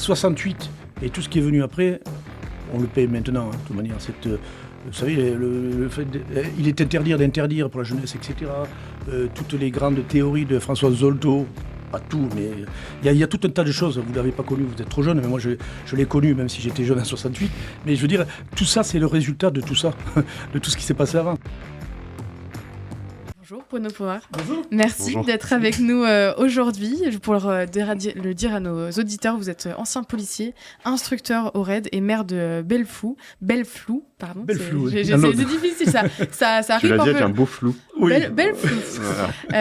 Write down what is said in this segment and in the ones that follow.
68 et tout ce qui est venu après, on le paye maintenant, de toute manière. Vous savez, le fait il est interdit d'interdire pour la jeunesse, etc. Toutes les grandes théories de François Zolto, pas tout, mais il y a tout un tas de choses. Vous ne l'avez pas connu, vous êtes trop jeune, mais moi je l'ai connu, même si j'étais jeune en 68. Mais je veux dire, tout ça, c'est le résultat de tout ça, de tout ce qui s'est passé avant. Bonjour Bruno Pomar. Bonjour. Merci d'être avec nous aujourd'hui. Pour le dire à nos auditeurs, vous êtes ancien policier, instructeur au RAID et maire de Belleflou. C'est difficile, ça arrive un peu. Tu l'as dit avec un beau flou. Oui. Belleflou.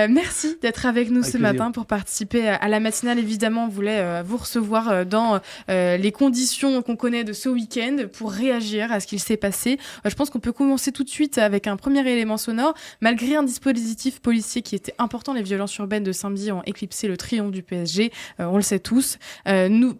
Merci d'être avec nous ce plaisir. matin pour participer à la matinale. Évidemment, on voulait vous recevoir dans les conditions qu'on connaît de ce week-end pour réagir à ce qu'il s'est passé. Je pense qu'on peut commencer tout de suite avec un premier élément sonore. Malgré un dispositif policier qui était important, les violences urbaines de samedi ont éclipsé le triomphe du PSG. On le sait tous.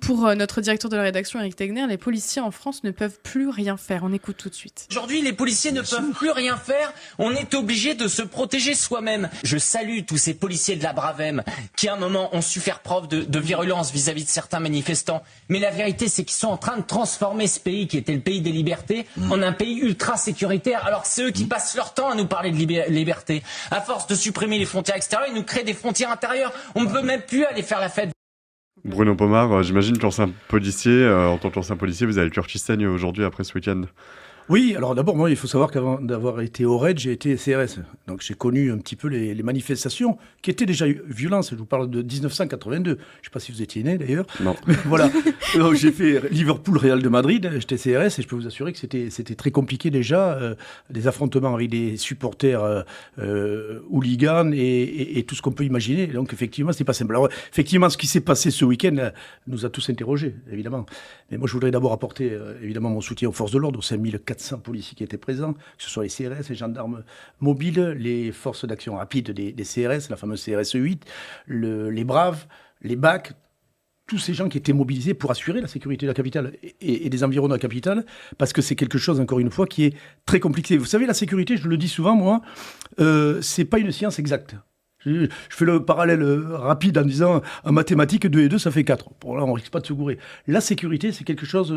Pour notre directeur de la rédaction, Eric Tegner, les policiers en France ne peuvent plus rien faire. On écoute tout de suite. Aujourd'hui, les policiers ne peuvent plus rien faire. On est obligé de se protéger soi-même. Je salue tous ces policiers de la Bravem qui, à un moment, ont su faire preuve de virulence vis-à-vis de certains manifestants. Mais la vérité, c'est qu'ils sont en train de transformer ce pays, qui était le pays des libertés, en un pays ultra sécuritaire. Alors c'est eux qui passent leur temps à nous parler de liberté. À force de supprimer les frontières extérieures, ils nous créent des frontières intérieures. On ne peut même plus aller faire la fête. Bruno Pomar, j'imagine qu'en tant qu'ancien policier, vous avez le cœur qui saigne aujourd'hui après ce week-end. Oui, alors d'abord, moi, il faut savoir qu'avant d'avoir été au RAID, j'ai été CRS. Donc j'ai connu un petit peu les manifestations qui étaient déjà violentes. Je vous parle de 1982. Je ne sais pas si vous étiez né d'ailleurs. Non. Voilà. Donc, j'ai fait Liverpool-Real de Madrid. J'étais CRS et je peux vous assurer que c'était très compliqué déjà. Des affrontements avec des supporters hooligans et tout ce qu'on peut imaginer. Et donc effectivement, c'est pas simple. Alors effectivement, ce qui s'est passé ce week-end nous a tous interrogés, évidemment. Mais moi, je voudrais d'abord apporter évidemment mon soutien aux forces de l'ordre, aux 5400 policiers qui étaient présents, que ce soit les CRS, les gendarmes mobiles, les forces d'action rapide des CRS, la fameuse CRS 8, les Braves, les BAC, tous ces gens qui étaient mobilisés pour assurer la sécurité de la capitale et des environs de la capitale, parce que c'est quelque chose, encore une fois, qui est très compliqué. Vous savez, la sécurité, je le dis souvent, moi, c'est pas une science exacte. Je fais le parallèle rapide en disant en mathématiques 2 et 2 ça fait 4. Bon là on risque pas de se gourer. La sécurité c'est quelque chose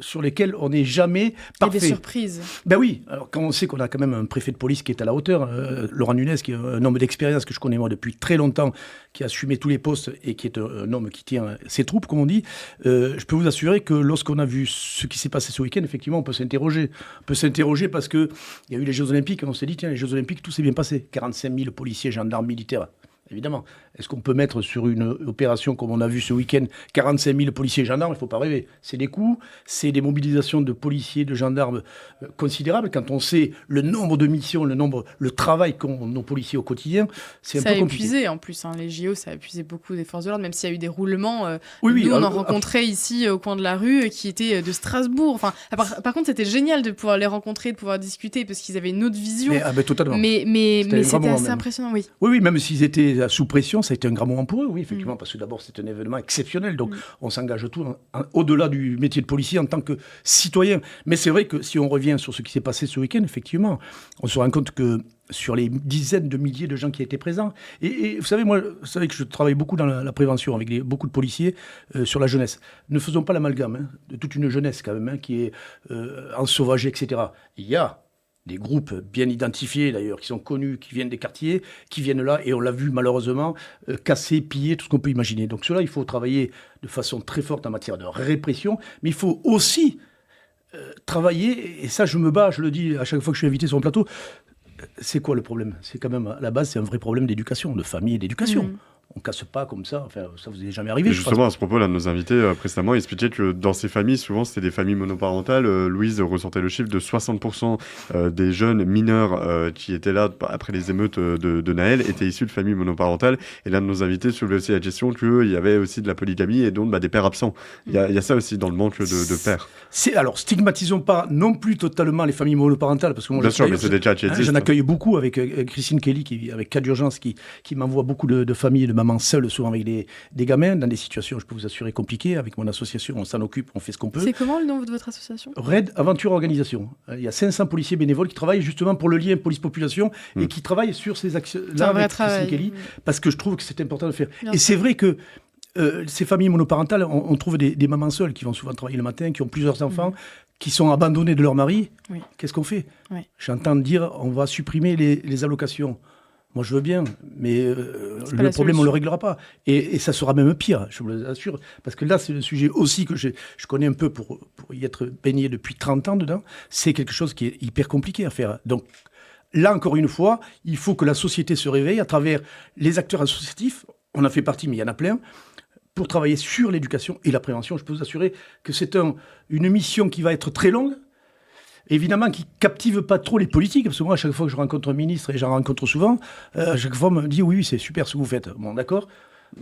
sur lequel on n'est jamais parfait. Il y a des surprises. Ben oui, alors quand on sait qu'on a quand même un préfet de police qui est à la hauteur, Laurent Nunez qui est un homme d'expérience que je connais moi depuis très longtemps, qui a assumé tous les postes et qui est un homme qui tient ses troupes comme on dit, je peux vous assurer que lorsqu'on a vu ce qui s'est passé ce week-end, effectivement on peut s'interroger. On peut s'interroger parce qu'il y a eu les Jeux Olympiques et on s'est dit tiens les Jeux Olympiques tout s'est bien passé. 45 000 policiers, gendarmes, militaires, évidemment. Est-ce qu'on peut mettre sur une opération comme on a vu ce week-end 45 000 policiers et gendarmes? Il ne faut pas rêver. C'est des coûts, c'est des mobilisations de policiers, de gendarmes considérables. Quand on sait le nombre de missions, le travail qu'ont nos policiers au quotidien, c'est un peu compliqué. Ça a épuisé en plus. Les JO, ça a épuisé beaucoup des forces de l'ordre, même s'il y a eu des roulements. Oui, nous, on en rencontrait ici au coin de la rue qui étaient de Strasbourg. Enfin, par contre, c'était génial de pouvoir les rencontrer, de pouvoir discuter parce qu'ils avaient une autre vision. Totalement. Mais c'était assez impressionnant, oui. Oui, même s'ils étaient sous pression, ça a été un grand moment pour eux, oui, effectivement, parce que d'abord, c'est un événement exceptionnel, donc on s'engage tout au-delà du métier de policier en tant que citoyen. Mais c'est vrai que si on revient sur ce qui s'est passé ce week-end, effectivement, on se rend compte que sur les dizaines de milliers de gens qui étaient présents, et vous savez, moi, vous savez que je travaille beaucoup dans la prévention avec beaucoup de policiers sur la jeunesse. Ne faisons pas l'amalgame de toute une jeunesse quand même, qui est ensauvagée, etc. Il y a des groupes bien identifiés d'ailleurs, qui sont connus, qui viennent des quartiers, qui viennent là, et on l'a vu malheureusement, casser, piller, tout ce qu'on peut imaginer. Donc cela, il faut travailler de façon très forte en matière de répression, mais il faut aussi travailler, et ça je me bats, je le dis à chaque fois que je suis invité sur un plateau, c'est quoi le problème? C'est quand même, à la base, c'est un vrai problème d'éducation, de famille et d'éducation. On casse pas comme ça, enfin, ça vous est jamais arrivé. Et justement, à ce propos, l'un de nos invités précédemment expliquait que dans ces familles, souvent c'était des familles monoparentales. Louise ressortait le chiffre de 60% des jeunes mineurs qui étaient là après les émeutes de Naël étaient issus de familles monoparentales. Et l'un de nos invités soulevait aussi la question qu'il y avait aussi de la polygamie et donc des pères absents. Il y a ça aussi dans le manque de pères. Alors, stigmatisons pas non plus totalement les familles monoparentales, parce que moi, bien sûr, mais c'est des cas qui existent. J'en accueille beaucoup avec Christine Kelly, avec Cas d'urgence, qui m'envoie beaucoup de familles, de mamans seules, souvent avec des gamins, dans des situations, je peux vous assurer, compliquées. Avec mon association, on s'en occupe, on fait ce qu'on peut. C'est comment le nom de votre association? RAID Aventure Organisation. Il y a 500 policiers bénévoles qui travaillent justement pour le lien police-population et qui travaillent sur ces actions-là avec Christine Kelly, parce que je trouve que c'est important de faire. Et c'est vrai que ces familles monoparentales, on trouve des mamans seules qui vont souvent travailler le matin, qui ont plusieurs enfants, qui sont abandonnés de leur mari. Oui. Qu'est-ce qu'on fait? Oui. J'entends dire on va supprimer les allocations. Moi, je veux bien, mais le problème, on ne le réglera pas. Et ça sera même pire, je vous l'assure. Parce que là, c'est le sujet aussi que je connais un peu pour y être baigné depuis 30 ans dedans. C'est quelque chose qui est hyper compliqué à faire. Donc, là, encore une fois, il faut que la société se réveille à travers les acteurs associatifs. On en fait partie, mais il y en a plein. Pour travailler sur l'éducation et la prévention, je peux vous assurer que c'est une mission qui va être très longue. Évidemment, qui ne captive pas trop les politiques, parce que moi, à chaque fois que je rencontre un ministre, et j'en rencontre souvent, à chaque fois, on me dit oui, c'est super ce que vous faites. Bon, d'accord,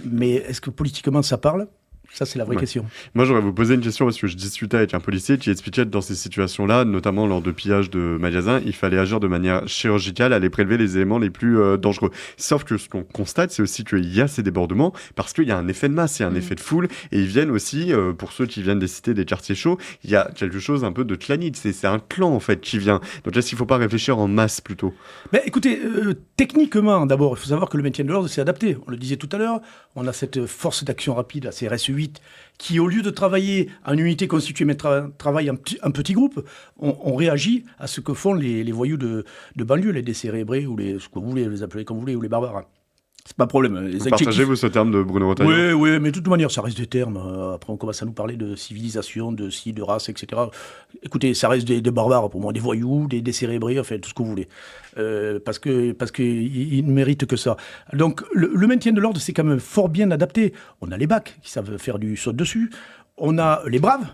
mais est-ce que politiquement, ça parle? Ça, c'est la vraie question. Moi, j'aurais vous poser une question parce que je discutais avec un policier qui expliquait que dans ces situations-là, notamment lors de pillages de magasins, il fallait agir de manière chirurgicale, aller prélever les éléments les plus dangereux. Sauf que ce qu'on constate, c'est aussi qu'il y a ces débordements parce qu'il y a un effet de masse, il y a un effet de foule, et ils viennent aussi, pour ceux qui viennent des cités, des quartiers chauds, il y a quelque chose un peu de clanide. C'est un clan, en fait, qui vient. Donc là, il ne faut pas réfléchir en masse, plutôt. Mais écoutez, techniquement, d'abord, il faut savoir que le maintien de l'ordre, c'est adapté. On le disait tout à l'heure, on a cette force d'action rapide, la CRS 8, qui, au lieu de travailler en unité constituée, mais travaille en petit groupe, on réagit à ce que font les voyous de banlieue, les décérébrés, ou ce que vous voulez les appeler comme vous voulez, ou les barbares. C'est pas un problème. Partagez-vous ce terme de Bruno Retailleau? Oui, mais de toute manière, ça reste des termes. Après, on commence à nous parler de civilisation, de race, etc. Écoutez, ça reste des barbares pour moi, des voyous, des décérébrés, enfin, tout ce que vous voulez. Parce qu'ils ne méritent que ça. Donc, le maintien de l'ordre, c'est quand même fort bien adapté. On a les bacs qui savent faire du saut dessus. On a les braves,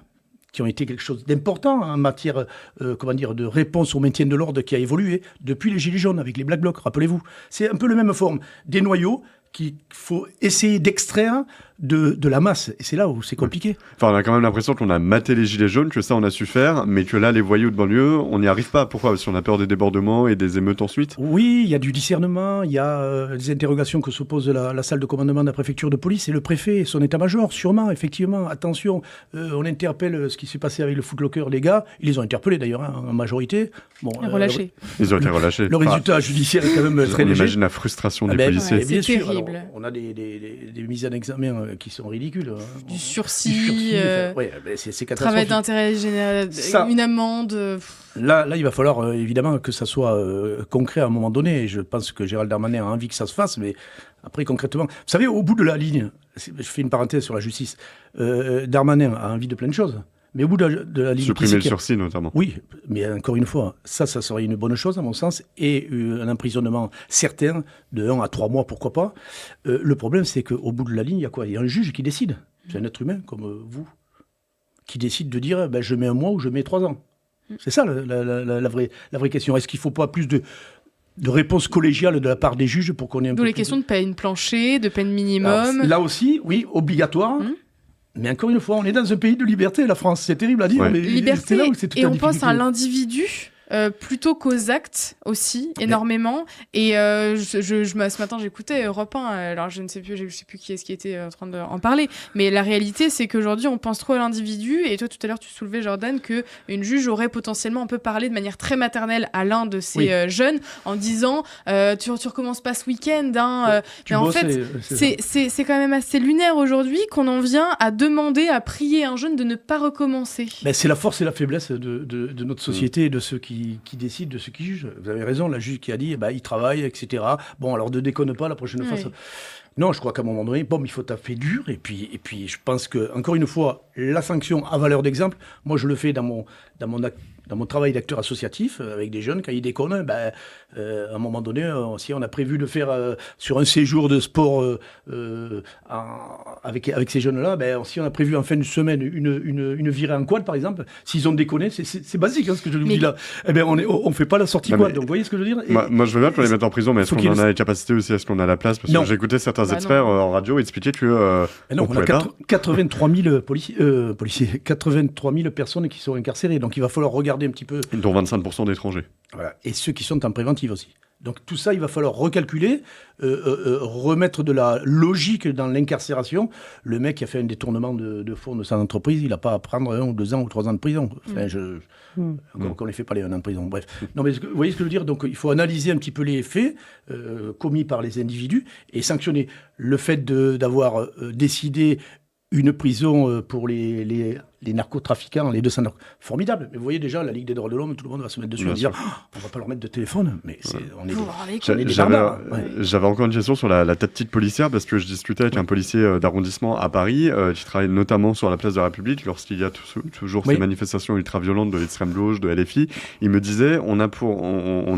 qui ont été quelque chose d'important en matière de réponse au maintien de l'ordre qui a évolué depuis les Gilets jaunes avec les Black Blocs, rappelez-vous. C'est un peu la même forme, des noyaux qu'il faut essayer d'extraire de la masse. Et c'est là où c'est compliqué. Enfin, on a quand même l'impression qu'on a maté les Gilets jaunes, que ça on a su faire, mais que là, les voyous de banlieue, on n'y arrive pas. Pourquoi? Parce qu'on a peur des débordements et des émeutes ensuite? Oui, il y a du discernement, il y a des interrogations que se pose la salle de commandement de la préfecture de police et le préfet et son état-major, sûrement, effectivement. Attention, on interpelle ce qui s'est passé avec le Footlocker, les gars. Ils les ont interpellés d'ailleurs, en majorité. Bon, relâchés. Ils ont été relâchés. Le résultat judiciaire est quand même très léger. On imagine la frustration des policiers. Ouais, bien c'est sûr, terrible. alors, on a des mises en examen qui sont ridicules. Du sursis, c'est catastrophique. travail d'intérêt général, une amende. Là, il va falloir évidemment que ça soit concret à un moment donné. Et je pense que Gérald Darmanin a envie que ça se fasse, mais après concrètement, vous savez, au bout de la ligne, je fais une parenthèse sur la justice, Darmanin a envie de plein de choses. Mais au bout de la ligne... Supprimer le sursis, notamment. Oui, mais encore une fois, ça serait une bonne chose, à mon sens, et un emprisonnement certain, de 1 à 3 mois, pourquoi pas. Le problème, c'est qu'au bout de la ligne, il y a quoi? Il y a un juge qui décide. C'est un être humain, comme vous, qui décide de dire, je mets 1 mois ou je mets 3 ans. C'est ça, la vraie question. Est-ce qu'il ne faut pas plus de réponse collégiale de la part des juges pour qu'on ait un peu... D'où les questions de peine plancher, de peine minimum. Alors, là aussi, oui, obligatoire. Mais encore une fois, on est dans un pays de liberté, la France. C'est terrible à dire, mais liberté, c'est là où c'est toute et la on pense difficulté. à l'individu plutôt qu'aux actes aussi, énormément. Et ce matin, j'écoutais Europe 1, alors je ne sais plus qui est-ce qui était en train d'en parler, mais la réalité, c'est qu'aujourd'hui, on pense trop à l'individu, et toi, tout à l'heure, tu soulevais, Jordan, qu'une juge aurait potentiellement un peu parlé de manière très maternelle à l'un de ces jeunes, en disant tu recommences pas ce week-end, hein, mais en fait, c'est quand même assez lunaire aujourd'hui qu'on en vient à demander, à prier un jeune de ne pas recommencer. Ben, c'est la force et la faiblesse de notre société et de ceux qui décident, de ceux qui jugent. Vous avez raison, la juge qui a dit, il travaille, etc. Bon, alors ne déconne pas la prochaine fois. Non, je crois qu'à un moment donné, il faut taper dur. Et puis, je pense que, encore une fois, la sanction a valeur d'exemple. Moi, je le fais dans mon travail d'acteur associatif, avec des jeunes, quand ils déconnent, à un moment donné, si on a prévu de faire sur un séjour de sport avec ces jeunes-là, si on a prévu en fin de semaine une virée en quad, par exemple, s'ils ont déconné, c'est basique ce que je vous dis là, on ne fait pas la sortie quad. Donc, vous voyez ce que je veux dire? Moi, je veux bien qu'on les mette en prison, mais est-ce qu'on en a les capacités aussi? Est-ce qu'on a la place? Parce que j'ai écouté certains experts en radio expliquer que on a 83 000 policiers, 83 000 personnes qui sont incarcérées. Donc il va falloir regarder un petit peu. Dont 25% d'étrangers. Voilà. Et ceux qui sont en préventive aussi. Donc tout ça, il va falloir recalculer, remettre de la logique dans l'incarcération. Le mec qui a fait un détournement de fonds de son entreprise, il n'a pas à prendre 1 ou 2 ans ou 3 ans de prison. Enfin, encore qu'on ne les fait pas les 1 an de prison. Bref. Non, mais vous voyez ce que je veux dire? Donc il faut analyser un petit peu les faits commis par les individus et sanctionner. Le fait d'avoir décidé une prison pour les narcotrafiquants, les 200 formidable. Mais vous voyez déjà, la Ligue des droits de l'homme, tout le monde va se mettre dessus et dire on va pas leur mettre de téléphone. Mais on est des barbares. J'avais encore une question sur la tactique policière, parce que je discutais avec un policier d'arrondissement à Paris qui travaille notamment sur la place de la République lorsqu'il y a toujours ces manifestations ultra-violentes de l'extrême gauche, de LFI. Il me disait on n'a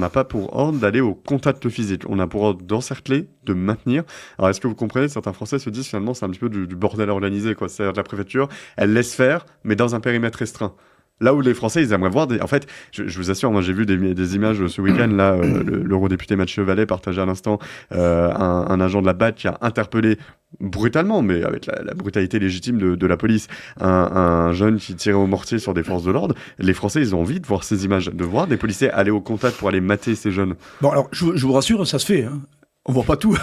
pas pour ordre d'aller au contact physique. On a pour ordre d'encercler, de maintenir. Alors est-ce que vous comprenez, certains Français se disent finalement c'est un petit peu du bordel organisé, quoi. C'est-à-dire que la préfecture, elle laisse faire, mais dans un périmètre restreint. Là où les Français, ils aimeraient voir En fait, je vous assure, moi j'ai vu des images ce week-end, là, l'eurodéputé Mathieu Vallet partageait à l'instant un agent de la BAC qui a interpellé brutalement, mais avec la brutalité légitime de la police, un jeune qui tirait au mortier sur des forces de l'ordre. Les Français, ils ont envie de voir ces images, de voir des policiers aller au contact pour aller mater ces jeunes. Bon, alors, je vous rassure, ça se fait, hein. On voit pas tout,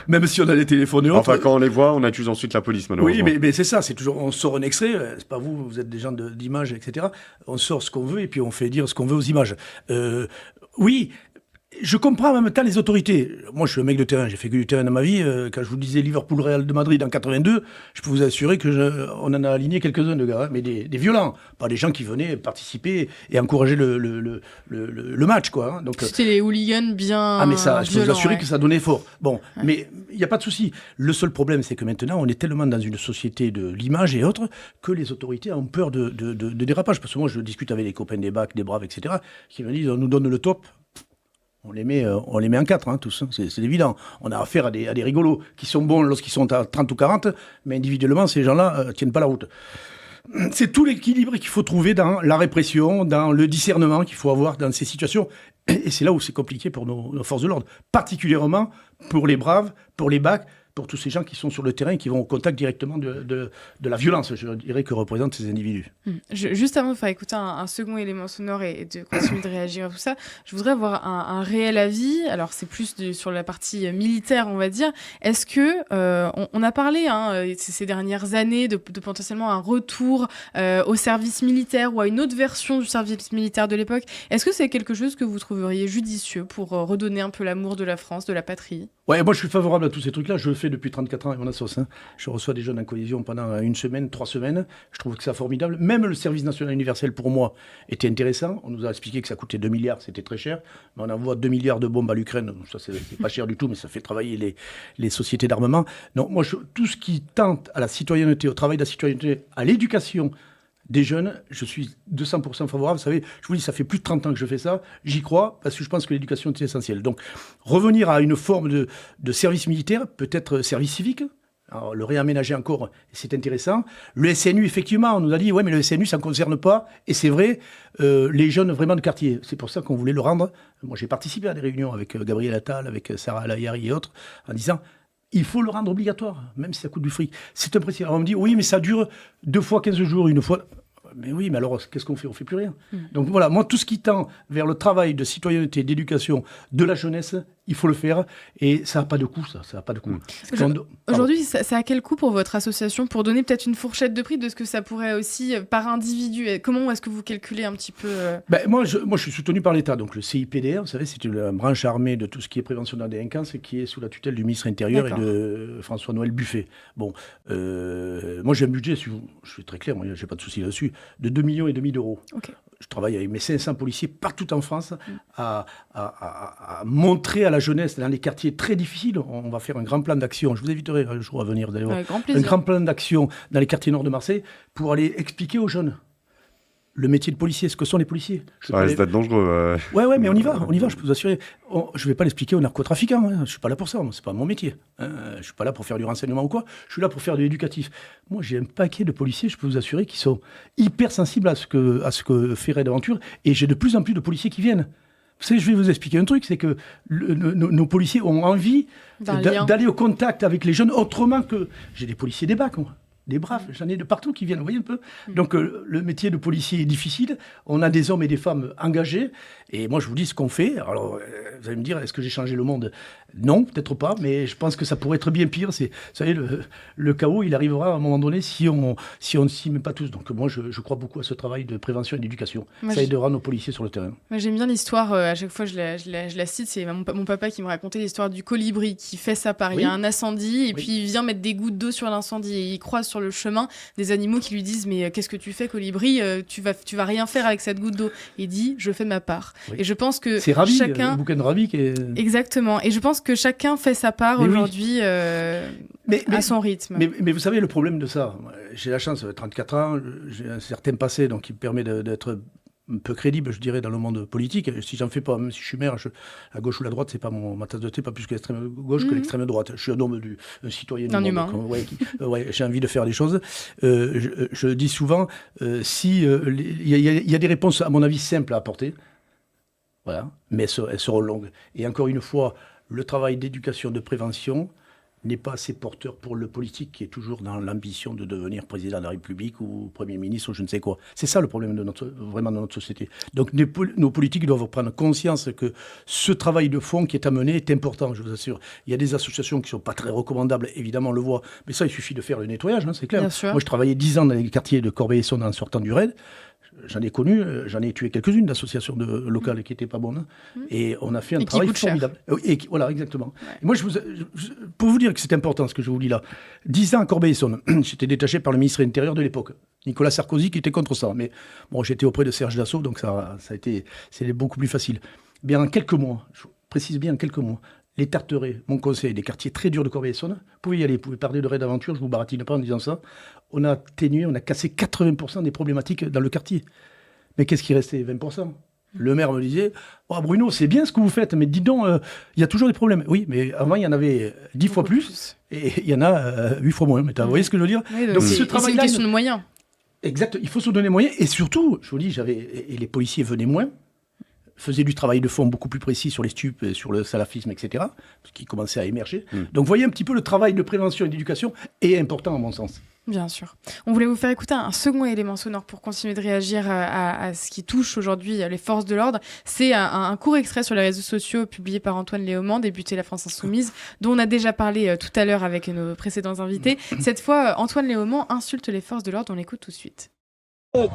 même si on a des téléphones et autres. Enfin, quand on les voit, on accuse ensuite la police, malheureusement. Oui, mais c'est ça, c'est toujours, on sort un extrait, c'est pas vous êtes des gens d'images, etc. On sort ce qu'on veut et puis on fait dire ce qu'on veut aux images. Oui, je comprends en même temps les autorités. Moi, je suis un mec de terrain, j'ai fait que du terrain dans ma vie. Quand je vous disais Liverpool-Real de Madrid en 82, je peux vous assurer on en a aligné quelques-uns de gars, hein, mais des violents, pas des gens qui venaient participer et encourager le match, quoi. Hein. Donc, c'était les hooligans bien. Ah, mais ça, je peux vous assurer ouais. que ça donnait fort. Bon, mais il n'y a pas de souci. Le seul problème, c'est que maintenant, on est tellement dans une société de l'image et autres que les autorités ont peur de dérapage. Parce que moi, je discute avec les copains des BAC, des Braves, etc., qui me disent on nous donne le top. On les met en 4, hein, tous. Hein. C'est évident. On a affaire à des rigolos qui sont bons lorsqu'ils sont à 30 ou 40, mais individuellement, ces gens-là tiennent pas la route. C'est tout l'équilibre qu'il faut trouver dans la répression, dans le discernement qu'il faut avoir dans ces situations. Et c'est là où c'est compliqué pour nos forces de l'ordre. Particulièrement pour les Braves, pour les BAC, pour tous ces gens qui sont sur le terrain et qui vont au contact directement de la violence, je dirais, que représentent ces individus. Juste avant de faire écouter un second élément sonore et de continuer de réagir à tout ça, je voudrais avoir un réel avis. Alors, c'est plus sur la partie militaire, on va dire. Est-ce que, on a parlé ces dernières années de potentiellement un retour au service militaire ou à une autre version du service militaire de l'époque. Est-ce que c'est quelque chose que vous trouveriez judicieux pour redonner un peu l'amour de la France, de la patrie ? Ouais, moi je suis favorable à tous ces trucs-là. Je le fais depuis 34 ans avec mon assos. Hein. Je reçois des jeunes en collision pendant 1 semaine, 3 semaines. Je trouve que c'est formidable. Même le service national universel, pour moi, était intéressant. On nous a expliqué que ça coûtait 2 milliards, c'était très cher. Mais on envoie 2 milliards de bombes à l'Ukraine. Ça, c'est pas cher du tout, mais ça fait travailler les sociétés d'armement. Non, moi, tout ce qui tente à la citoyenneté, au travail de la citoyenneté, à l'éducation des jeunes, je suis 200% favorable. Vous savez, je vous dis, ça fait plus de 30 ans que je fais ça. J'y crois parce que je pense que l'éducation est essentielle. Donc, revenir à une forme de service militaire, peut-être service civique, alors, le réaménager encore, c'est intéressant. Le SNU, effectivement, on nous a dit, ouais, mais le SNU, ça ne concerne pas, et c'est vrai, les jeunes vraiment de quartier. C'est pour ça qu'on voulait le rendre. Moi, j'ai participé à des réunions avec Gabriel Attal, avec Sarah Lahiri et autres, en disant, il faut le rendre obligatoire, même si ça coûte du fric. C'est un principe. Alors, on me dit, oui, mais ça dure 2 fois 15 jours, 1 fois... Mais oui, mais alors, qu'est-ce qu'on fait ? On ne fait plus rien. Donc voilà, moi, tout ce qui tend vers le travail de citoyenneté, d'éducation de la jeunesse, il faut le faire. Et ça n'a pas de coût, ça n'a pas de coût. Aujourd'hui, ça a quel coût pour votre association, pour donner peut-être une fourchette de prix de ce que ça pourrait aussi, par individu ? Comment est-ce que vous calculez un petit peu moi, je suis soutenu par l'État. Donc le CIPDR, vous savez, c'est la branche armée de tout ce qui est prévention de la délinquance et qui est sous la tutelle du ministre intérieur et de François-Noël Buffet. Bon, moi, j'ai un budget, je suis très clair, moi, je n'ai pas de souci là-dessus, de 2,5 millions d'euros. Okay. Je travaille avec mes 500 policiers partout en France à montrer à la jeunesse dans les quartiers très difficiles. On va faire un grand plan d'action. Je vous inviterai un jour à venir, vous allez voir. Un grand plan d'action dans les quartiers nord de Marseille pour aller expliquer aux jeunes le métier de policier, ce que sont les policiers. Ça reste dangereux. Ouais, mais on y va, je peux vous assurer. Je ne vais pas l'expliquer aux narcotrafiquants, hein. Je ne suis pas là pour ça, c'est pas mon métier. Je ne suis pas là pour faire du renseignement ou quoi, je suis là pour faire de l'éducatif. Moi, j'ai un paquet de policiers, je peux vous assurer, qui sont hyper sensibles à ce que fait Red Aventure, et j'ai de plus en plus de policiers qui viennent. Vous savez, je vais vous expliquer un truc, c'est que nos policiers ont envie d'aller au contact avec les jeunes autrement que... J'ai des policiers des BAC, moi. des braves, j'en ai de partout qui viennent, vous voyez un peu. Donc le métier de policier est difficile, on a des hommes et des femmes engagés, et moi je vous dis ce qu'on fait. Alors vous allez me dire, est-ce que j'ai changé le monde? Non, peut-être pas, mais je pense que ça pourrait être bien pire. Vous savez, le chaos, il arrivera à un moment donné si on ne s'y met pas tous. Donc moi je crois beaucoup à ce travail de prévention et d'éducation. Ça aidera nos policiers sur le terrain. Moi j'aime bien l'histoire, à chaque fois je la cite, c'est mon papa qui me racontait l'histoire du colibri qui fait sa part. Il y a un incendie et puis il vient mettre des gouttes d'eau sur l'incendie et il croise sur le chemin des animaux qui lui disent mais qu'est-ce que tu fais colibri, tu vas rien faire avec cette goutte d'eau. Il dit je fais ma part. Et je pense que c'est Ravi, chacun... le bouquin de Ravi qui est... Exactement, et je pense que chacun fait sa part aujourd'hui à son rythme. Mais vous savez le problème de ça, j'ai la chance, 34 ans, j'ai un certain passé donc qui me permet d'être un peu crédible, je dirais, dans le monde politique. Si j'en fais pas, même si je suis maire, la gauche ou la droite, c'est pas ma tasse de thé, pas plus que l'extrême gauche que l'extrême droite. Je suis un homme un citoyen du monde. Humain. Donc, j'ai envie de faire des choses. Je dis souvent, il y a des réponses, à mon avis, simples à apporter. Voilà, mais elles seront longues. Et encore une fois, le travail d'éducation, de prévention n'est pas assez porteur pour le politique qui est toujours dans l'ambition de devenir président de la République ou Premier ministre ou je ne sais quoi. C'est ça le problème de notre société. Donc nos politiques doivent prendre conscience que ce travail de fond qui est à mener est important, je vous assure. Il y a des associations qui ne sont pas très recommandables, évidemment on le voit, mais ça il suffit de faire le nettoyage, c'est clair. Moi je travaillais 10 ans dans les quartiers de Corbeil-Essonnes en sortant du RAID. J'en ai connu, j'en ai tué quelques-unes d'associations locales qui n'étaient pas bonnes. Et on a fait un travail formidable. Voilà, exactement. Ouais. Et moi, pour vous dire que c'est important ce que je vous lis là, 10 ans à Corbeil-Essonnes, j'étais détaché par le ministre de l'Intérieur de l'époque, Nicolas Sarkozy, qui était contre ça. Mais bon, j'étais auprès de Serge Dassault, donc c'est beaucoup plus facile. Bien, en quelques mois, je précise bien en quelques mois, les Tarterets, mon conseil, des quartiers très durs de Corbeil-Essonnes, vous pouvez y aller, vous pouvez parler de raid d'aventure, je ne vous baratine pas en disant ça. On a cassé 80% des problématiques dans le quartier. Mais qu'est-ce qui restait? 20%. Le maire me disait oh, Bruno, c'est bien ce que vous faites, mais dis donc, il y a toujours des problèmes. Oui, mais avant, il y en avait 10 fois plus, et il y en a 8 fois moins. Vous voyez ce que je veux dire? Donc, c'est une question de moyens. Exact, il faut se donner moyens. Et surtout, je vous dis, et les policiers venaient moins, faisaient du travail de fond beaucoup plus précis sur les stupes, sur le salafisme, etc., qui commençait à émerger. Donc, vous voyez un petit peu le travail de prévention et d'éducation est important, à mon sens. Bien sûr. On voulait vous faire écouter un second élément sonore pour continuer de réagir à ce qui touche aujourd'hui les forces de l'ordre. C'est un court extrait sur les réseaux sociaux publié par Antoine Léaumont, député La France Insoumise, dont on a déjà parlé tout à l'heure avec nos précédents invités. Cette fois, Antoine Léaumont insulte les forces de l'ordre. On l'écoute tout de suite. Oh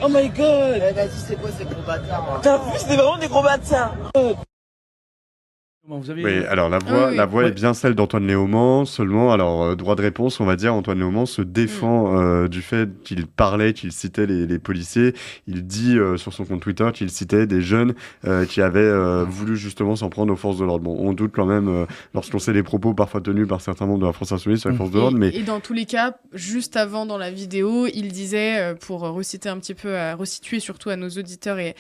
my god! Vas-y, c'est quoi ces gros bâtards? T'as vu, c'est vraiment des gros bâtards! Oui, alors la voix est bien celle d'Antoine Léaumont, seulement, alors droit de réponse, on va dire, Antoine Léaumont se défend du fait qu'il parlait, qu'il citait les policiers. Il dit sur son compte Twitter qu'il citait des jeunes qui avaient voulu justement s'en prendre aux forces de l'ordre. Bon, on doute quand même, lorsqu'on sait les propos parfois tenus par certains membres de la France Insoumise sur les forces de l'ordre. Et dans tous les cas, juste avant dans la vidéo, il disait, pour reciter un petit peu, resituer surtout à nos auditeurs et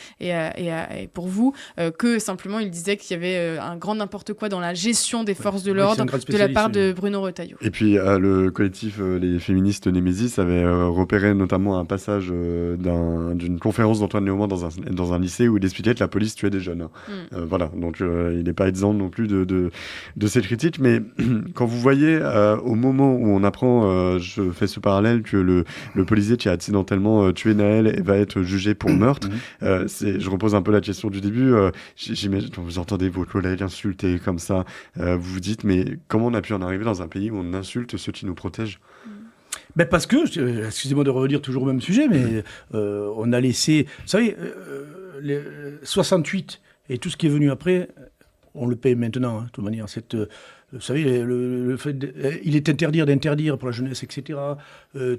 pour vous, que simplement il disait qu'il y avait un grand n'importe quoi dans la gestion des forces de l'ordre de la part de Bruno Retailleau. Et puis le collectif les féministes Némésis avait repéré notamment un passage d'une conférence d'Antoine Léaumont dans un lycée où il expliquait que la police tuait des jeunes. Voilà, donc il n'est pas exempt non plus de ces critiques, mais quand vous voyez au moment où on apprend, je fais ce parallèle, que le policier qui a accidentellement tué Naël va être jugé pour meurtre, je repose un peu la question du début, j'imagine, vous entendez vos collègues insulter comme ça, vous vous dites, mais comment on a pu en arriver dans un pays où on insulte ceux qui nous protègent? Parce que, excusez-moi de revenir toujours au même sujet, mais on a laissé, vous savez, 68 et tout ce qui est venu après, on le paye maintenant, de toute manière. Vous savez, le fait il est interdit d'interdire pour la jeunesse, etc.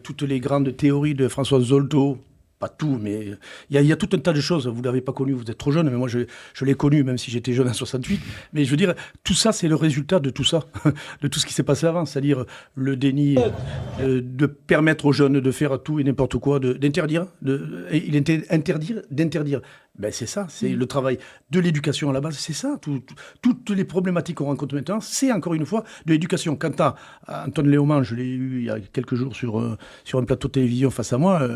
Toutes les grandes théories de François Zolto, pas tout, mais il y a tout un tas de choses. Vous ne l'avez pas connu, vous êtes trop jeune, mais moi je l'ai connu, même si j'étais jeune en 68. Mais je veux dire, tout ça, c'est le résultat de tout ça, de tout ce qui s'est passé avant, c'est-à-dire le déni, de permettre aux jeunes de faire tout et n'importe quoi, d'interdire. Il était interdire d'interdire. C'est ça, c'est le travail de l'éducation à la base, c'est ça. Toutes les problématiques qu'on rencontre maintenant, c'est encore une fois de l'éducation. Quant à Antoine Léaumont, je l'ai eu il y a quelques jours sur un plateau de télévision face à moi,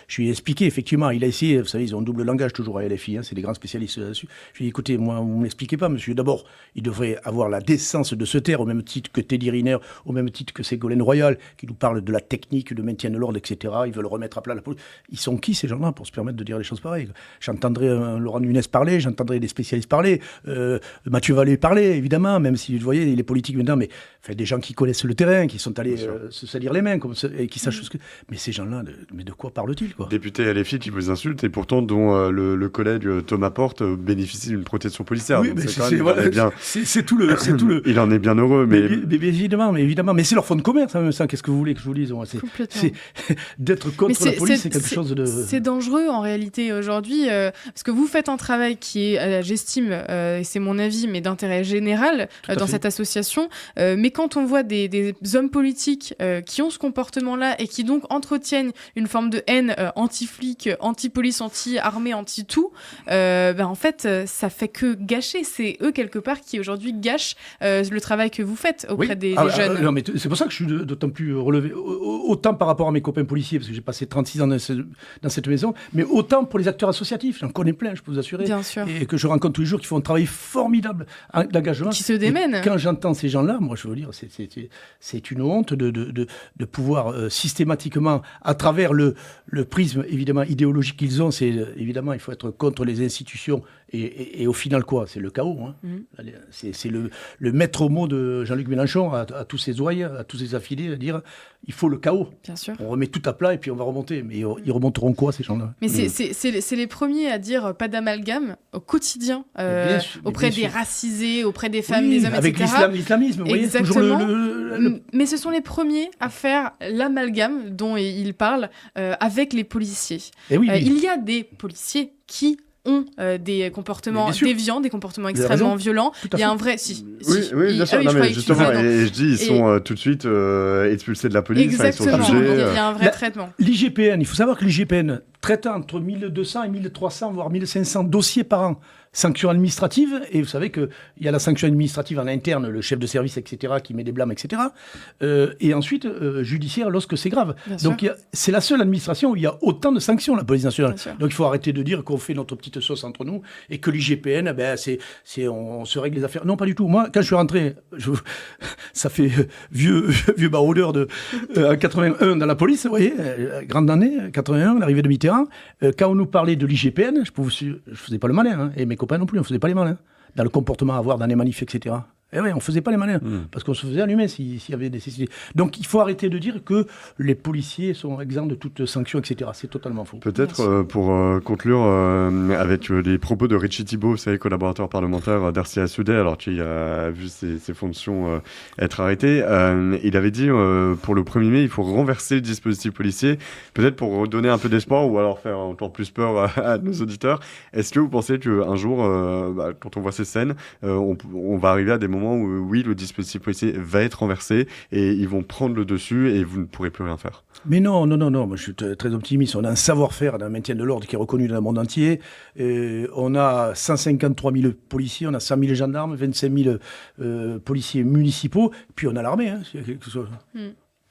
je lui ai expliqué, effectivement, il a essayé, vous savez, ils ont un double langage toujours à LFI, c'est des grands spécialistes là-dessus. Je lui ai dit, écoutez, moi, vous ne m'expliquez pas, monsieur. D'abord, il devrait avoir la décence de se taire, au même titre que Teddy Riner, au même titre que Ségolène Royal, qui nous parle de la technique, de maintien de l'ordre, etc. Ils veulent remettre à plat la police. Ils sont qui, ces gens-là, pour se permettre de dire des choses pareilles? J'entendrai Laurent Nunez parler, j'entendrai des spécialistes parler, Mathieu Vallée parler, évidemment, même si, vous voyez, il est politique maintenant, mais des gens qui connaissent le terrain, qui sont allés se salir les mains, et qui sachent ce que... Mais ces gens-là, mais de quoi parlent-ils, quoi? Député LFI qui vous insulte, et pourtant dont le collègue Thomas Porte bénéficie d'une protection policière. Oui, mais c'est tout le... Il en est bien heureux, mais évidemment, mais c'est leur fonds de commerce, hein, ça. Qu'est-ce que vous voulez que je vous dise? D'être contre la police, c'est quelque chose de... C'est dangereux, en réalité, aujourd'hui, parce que vous faites un travail qui est, j'estime, et c'est mon avis, mais d'intérêt général dans cette association. Mais quand on voit des hommes politiques qui ont ce comportement-là et qui donc entretiennent une forme de haine anti-flic, anti-police, anti-armée, anti-tout, en fait, ça fait que gâcher. C'est eux, quelque part, qui aujourd'hui gâchent le travail que vous faites auprès des jeunes. Non, mais c'est pour ça que je suis d'autant plus relevé, autant par rapport à mes copains policiers, parce que j'ai passé 36 ans dans cette maison, mais autant pour les acteurs associatifs. J'en connais plein, je peux vous assurer. Bien sûr. Et que je rencontre tous les jours, qui font un travail formidable d'engagement. Qui se démènent. Et quand j'entends ces gens-là, moi, je veux dire, c'est une honte de pouvoir systématiquement, à travers le prisme, évidemment, idéologique qu'ils ont, c'est évidemment, il faut être contre les institutions. Et au final, quoi? C'est le chaos. Hein. C'est le maître mot de Jean-Luc Mélenchon à tous ses ouailles, à tous ses affiliés, à dire il faut le chaos. Bien sûr. On remet tout à plat et puis on va remonter. Mais ils remonteront quoi, ces gens-là? Mais c'est les premiers à dire pas d'amalgame au quotidien, auprès des racisés, auprès des femmes, des hommes, avec etc. l'islamisme, vous voyez, exactement. toujours Mais ce sont les premiers à faire l'amalgame dont ils parlent avec les policiers. Il y a des policiers qui ont des comportements déviants, des comportements extrêmement violents. Il y a un vrai... Oui, bien sûr. Justement, et je dis, ils sont tout de suite expulsés de la police. Exactement, ils sont jugés, il y a un vrai traitement. L'IGPN, il faut savoir que l'IGPN traite entre 1200 et 1300, voire 1500 dossiers par an. Sanctions administratives, et vous savez qu'il y a la sanction administrative en interne, le chef de service, etc., qui met des blâmes, etc. Et ensuite, judiciaire lorsque c'est grave. Donc c'est la seule administration où il y a autant de sanctions, la police nationale. Donc il faut arrêter de dire qu'on fait notre petite sauce entre nous, et que l'IGPN, on se règle les affaires. Non, pas du tout. Moi, quand je suis rentré, ça fait vieux baroudeur en 81 dans la police, vous voyez, grande année, 81, l'arrivée de Mitterrand. Quand on nous parlait de l'IGPN, je faisais pas le malin, hein, et mes copains non plus, on faisait pas les malins, dans le comportement à avoir dans les manifs, etc. Et oui, on faisait pas les malins, parce qu'on se faisait allumer s'il y avait nécessité. Donc il faut arrêter de dire que les policiers sont exempts de toute sanction, etc. C'est totalement faux. Peut-être pour conclure avec les propos de Richie Thibault, vous savez, collaborateur parlementaire d'Arcia Sudé, alors qu'il a vu ses fonctions être arrêté, il avait dit pour le 1er mai, il faut renverser le dispositif policier, peut-être pour redonner un peu d'espoir ou alors faire encore plus peur à nos auditeurs. Est-ce que vous pensez qu'un jour, quand on voit ces scènes, on va arriver à des moments où oui, le dispositif policier va être renversé et ils vont prendre le dessus et vous ne pourrez plus rien faire? Mais non, moi je suis très optimiste. On a un savoir-faire d'un maintien de l'ordre qui est reconnu dans le monde entier. On a 153 000 policiers, on a 100 000 gendarmes, 25 000 policiers municipaux, puis on a l'armée, hein, s'il y a quelque chose.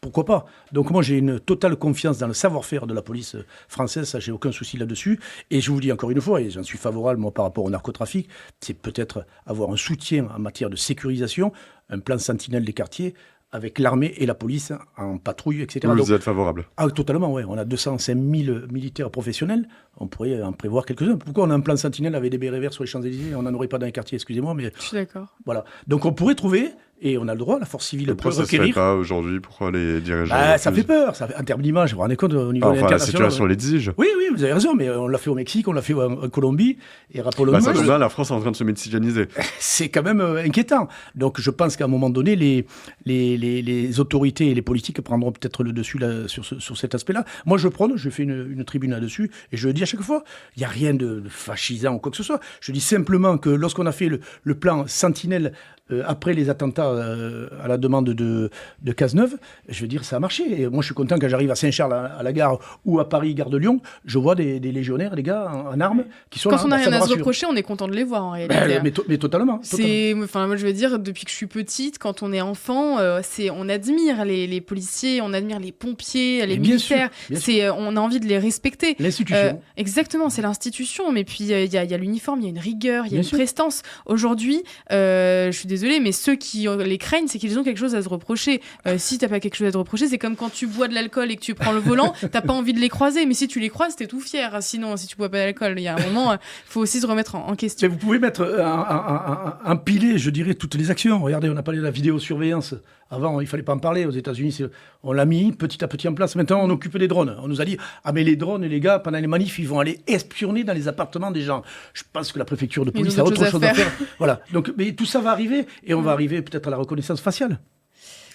Pourquoi pas? Donc moi j'ai une totale confiance dans le savoir-faire de la police française, ça j'ai aucun souci là-dessus. Et je vous dis encore une fois, et j'en suis favorable moi par rapport au narcotrafic, c'est peut-être avoir un soutien en matière de sécurisation, un plan sentinelle des quartiers, avec l'armée et la police en patrouille, etc. Vous êtes favorable? Totalement, oui. On a 205 000 militaires professionnels. On pourrait en prévoir quelques-uns. Pourquoi on a un plan sentinelle avec des bérets verts sur les Champs-Élysées? On n'en aurait pas dans les quartiers, excusez-moi. Mais... Je suis d'accord. Voilà. Donc on pourrait trouver, et on a le droit, la force civile peut requérir. Pourquoi ça ne se fait pas aujourd'hui? Pourquoi les dirigeants... Ça fait peur. En termes d'image, vous vous rendez compte au niveau international. La situation l'exige. Oui, vous avez raison, mais on l'a fait au Mexique, on l'a fait en Colombie. Et rappelons-nous... ça tombe bien, la France est en train de se mexicaniser. C'est quand même inquiétant. Donc je pense qu'à un moment donné, les autorités et les politiques prendront peut-être le dessus là, sur cet aspect-là. Moi, je fais une tribune là-dessus, et je le dis à chaque fois, il n'y a rien de fascisant ou quoi que ce soit. Je dis simplement que lorsqu'on a fait le plan Sentinelle après les attentats ça à la demande de Cazeneuve. Je veux dire, ça a marché. Et moi, je suis content quand j'arrive à Saint-Charles, à la gare, ou à Paris, gare de Lyon, je vois des légionnaires, des gars en armes, qui sont là. Quand on n'a ça rien me à se rassure. reprocher, on est content de les voir en réalité. Mais totalement. Moi, je veux dire, depuis que je suis petite, quand on est enfant, on admire les policiers, on admire les pompiers, les militaires. On a envie de les respecter. L'institution. Exactement, c'est l'institution. Mais puis, il y a l'uniforme, il y a une rigueur, il y a une prestance. Aujourd'hui, je suis désolée, mais ceux qui les craignent, c'est qu'ils ont quelque chose à se reprocher. Si t'as pas quelque chose à te reprocher, c'est comme quand tu bois de l'alcool et que tu prends le volant, t'as pas envie de les croiser. Mais si tu les croises, t'es tout fier. Sinon, si tu bois pas d'alcool, il y a un moment, faut aussi se remettre en question. Mais vous pouvez mettre empiler, je dirais, toutes les actions. Regardez, on a parlé de la vidéosurveillance. Avant, il fallait pas en parler. Aux États-Unis, on l'a mis petit à petit en place. Maintenant, on occupe des drones. On nous a dit, mais les drones, les gars, pendant les manifs, ils vont aller espionner dans les appartements des gens. Je pense que la préfecture de police a autre chose à faire. Voilà. Donc, mais tout ça va arriver. Et on va arriver peut-être à la reconnaissance faciale.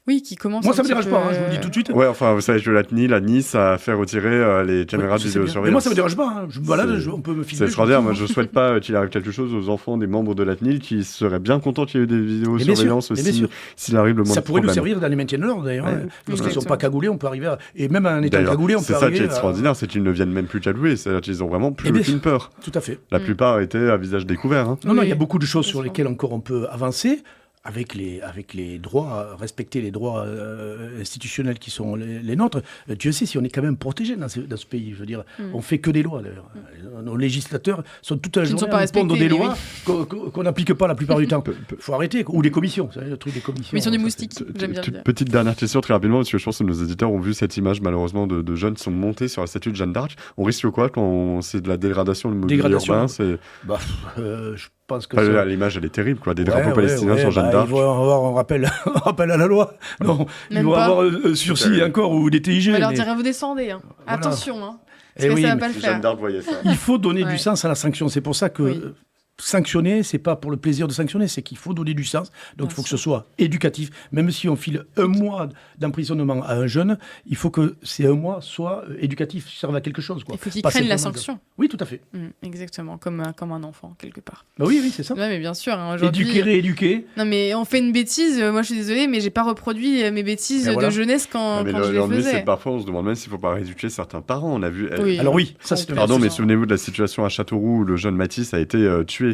Oui, qui commence. Moi, ça me dérange pas, je vous le dis tout de suite. Ouais, enfin, vous savez, je la CNIL à Nice a fait retirer les caméras de vidéosurveillance. Mais moi, ça me dérange pas. Je me balade, on peut me filmer. C'est extraordinaire. Moi, je souhaite pas qu'il arrive quelque chose aux enfants des membres de la CNIL qui seraient bien contents qu'il y ait eu des vidéosurveillances aussi, s'il arrive le moins de problèmes. Ça pourrait nous servir dans les maintiens de l'ordre, d'ailleurs. Parce qu'ils ne sont pas cagoulés, on peut arriver à... Et même en étant cagoulés, on peut arriver à... C'est ça qui est extraordinaire, c'est qu'ils ne viennent même plus cagoulés. C'est-à-dire qu'ils ont vraiment plus aucune peur. Tout à fait. La plupart étaient à visage découvert. Non, il y a beaucoup de choses sur lesquelles encore on peut avancer. Avec les droits, respecter les droits institutionnels qui sont les nôtres. Dieu sait si on est quand même protégé dans ce pays. Je veux dire, on fait que des lois d'ailleurs. Nos législateurs sont toute la journée à pondre des lois qu'on n'applique pas la plupart du temps. Il faut arrêter. Ou les commissions, vous savez, le truc des commissions. Commission du moustique, j'aime bien le dire. Petite dernière question très rapidement, parce que je pense que nos éditeurs ont vu cette image malheureusement de jeunes qui sont montés sur la statue de Jeanne d'Arc. On risque quoi quand c'est de la dégradation du mobilier urbain? Je pense que l'image elle est terrible, quoi. Des drapeaux palestiniens sur Jeanne d'Arc. Ils vont avoir un rappel à la loi. Non, ils vont avoir sursis encore ou des TIG. On va leur dire, vous descendez. Hein. Voilà. Attention, hein, parce que ça va pas le faire. Jeanne d'Arc voyait ça. Il faut donner du sens à la sanction. C'est pour ça que sanctionner, c'est pas pour le plaisir de sanctionner, c'est qu'il faut donner du sens. Donc il faut que ce soit éducatif. Même si on file 1 mois d'emprisonnement à un jeune, il faut que ces 1 mois soient éducatifs, servent à quelque chose. Quoi. Il faut qu'il craigne la sanction. Oui, tout à fait. Exactement, comme un enfant, quelque part. Bah oui, c'est ça. Ouais, mais bien sûr. Hein, éduquer, rééduquer. Non, mais on fait une bêtise. Moi, je suis désolée, mais j'ai pas reproduit mes bêtises de jeunesse quand je les faisais. C'est parfois, on se demande même s'il faut pas rééduquer certains parents. On a vu. Alors oui, ça c'est. Pardon, mais souvenez-vous de la situation à Châteauroux où le jeune Mathis a été tué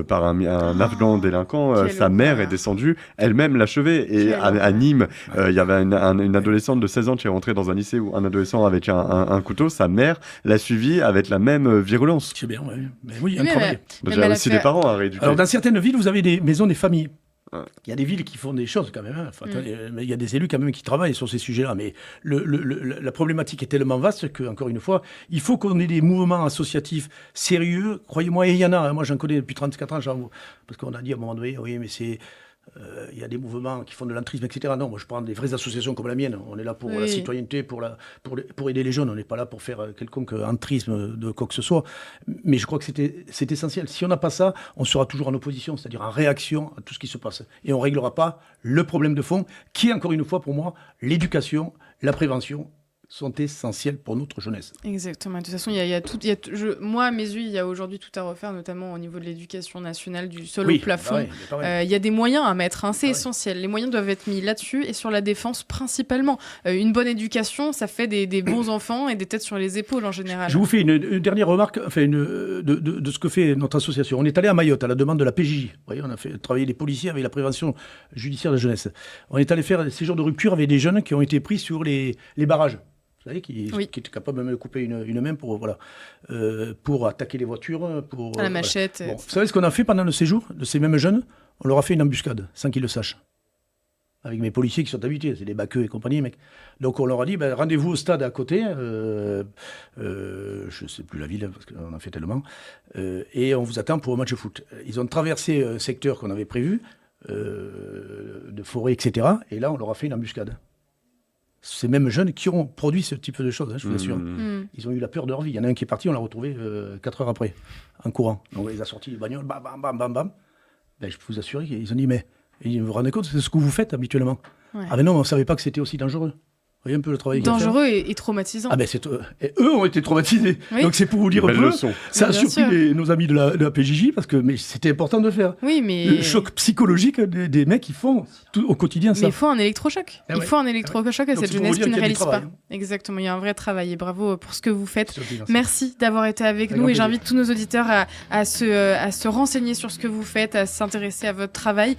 par un Afghan délinquant. Sa mère est descendue, elle-même l'achever. Et à Nîmes, il y avait une adolescente de 16 ans qui est rentrée dans un lycée où un adolescent avec un couteau, sa mère l'a suivi avec la même virulence. C'est bien, oui. Mais oui, il y a un travail. Il y a aussi des parents à rééduquer. Alors, dans certaines villes, vous avez des maisons des familles. Il y a des villes qui font des choses quand même. Mais il y a des élus quand même qui travaillent sur ces sujets-là. Mais la problématique est tellement vaste que, encore une fois, il faut qu'on ait des mouvements associatifs sérieux. Croyez-moi, et il y en a. Moi, j'en connais depuis 34 ans. Parce qu'on a dit à un moment donné, oui, mais c'est... Il y a des mouvements qui font de l'entrisme, etc. Non, moi je prends des vraies associations comme la mienne. On est là pour la citoyenneté, pour aider les jeunes. On n'est pas là pour faire quelconque entrisme de quoi que ce soit. Mais je crois que c'est essentiel. Si on n'a pas ça, on sera toujours en opposition, c'est-à-dire en réaction à tout ce qui se passe. Et on ne réglera pas le problème de fond, qui est encore une fois pour moi l'éducation, la prévention sont essentiels pour notre jeunesse. Exactement. De toute façon, moi, à mes yeux, il y a aujourd'hui tout à refaire, notamment au niveau de l'éducation nationale, du sol au plafond. Il y a des moyens à mettre, c'est essentiel. Les moyens doivent être mis là-dessus et sur la défense principalement. Une bonne éducation, ça fait des bons enfants et des têtes sur les épaules en général. Je vous fais une dernière remarque de ce que fait notre association. On est allé à Mayotte à la demande de la PJJ. Vous voyez, on a fait travailler les policiers avec la prévention judiciaire de la jeunesse. On est allé faire des séjours de rupture avec des jeunes qui ont été pris sur les barrages. Vous savez, qui était capable de me couper une main pour attaquer les voitures. À la machette. Bon, vous savez ce qu'on a fait pendant le séjour de ces mêmes jeunes? On leur a fait une embuscade, sans qu'ils le sachent. Avec mes policiers qui sont habitués, c'est des baqueux et compagnie, mec. Donc on leur a dit, rendez-vous au stade à côté, je ne sais plus la ville, parce qu'on en a fait tellement, et on vous attend pour un match de foot. Ils ont traversé un secteur qu'on avait prévu, de forêt, etc. Et là, on leur a fait une embuscade. Ces mêmes jeunes qui ont produit ce type de choses, je vous assure. Ils ont eu la peur de leur vie. Il y en a un qui est parti, on l'a retrouvé 4 heures après, en courant. Donc on les a sortis du bagnole, bam, bam, bam, bam, bam. Je peux vous assurer qu'ils ont dit, mais vous vous rendez compte, c'est ce que vous faites habituellement. Ah mais non, on ne savait pas que c'était aussi dangereux. Voyez un peu le travail qu'il y a à faire. Dangereux et traumatisant. Ah ben et eux ont été traumatisés. Oui. Donc c'est pour vous dire un Belle peu. leçon. Ça a Bien surpris nos amis de la PJJ parce que c'était important de le faire. Oui, mais... Le choc psychologique des mecs qui font au quotidien Mais ça. il faut un électrochoc. Ah il ouais. faut un électrochoc à Donc cette c'est pour jeunesse vous dire qui ne qu'il y a du réalise pas. travail. Exactement, il y a un vrai travail et bravo pour ce que vous faites. C'est gentil, merci. Merci d'avoir été avec Avec nous grand et plaisir. j'invite tous nos auditeurs à se renseigner sur ce que vous faites, à s'intéresser à votre travail.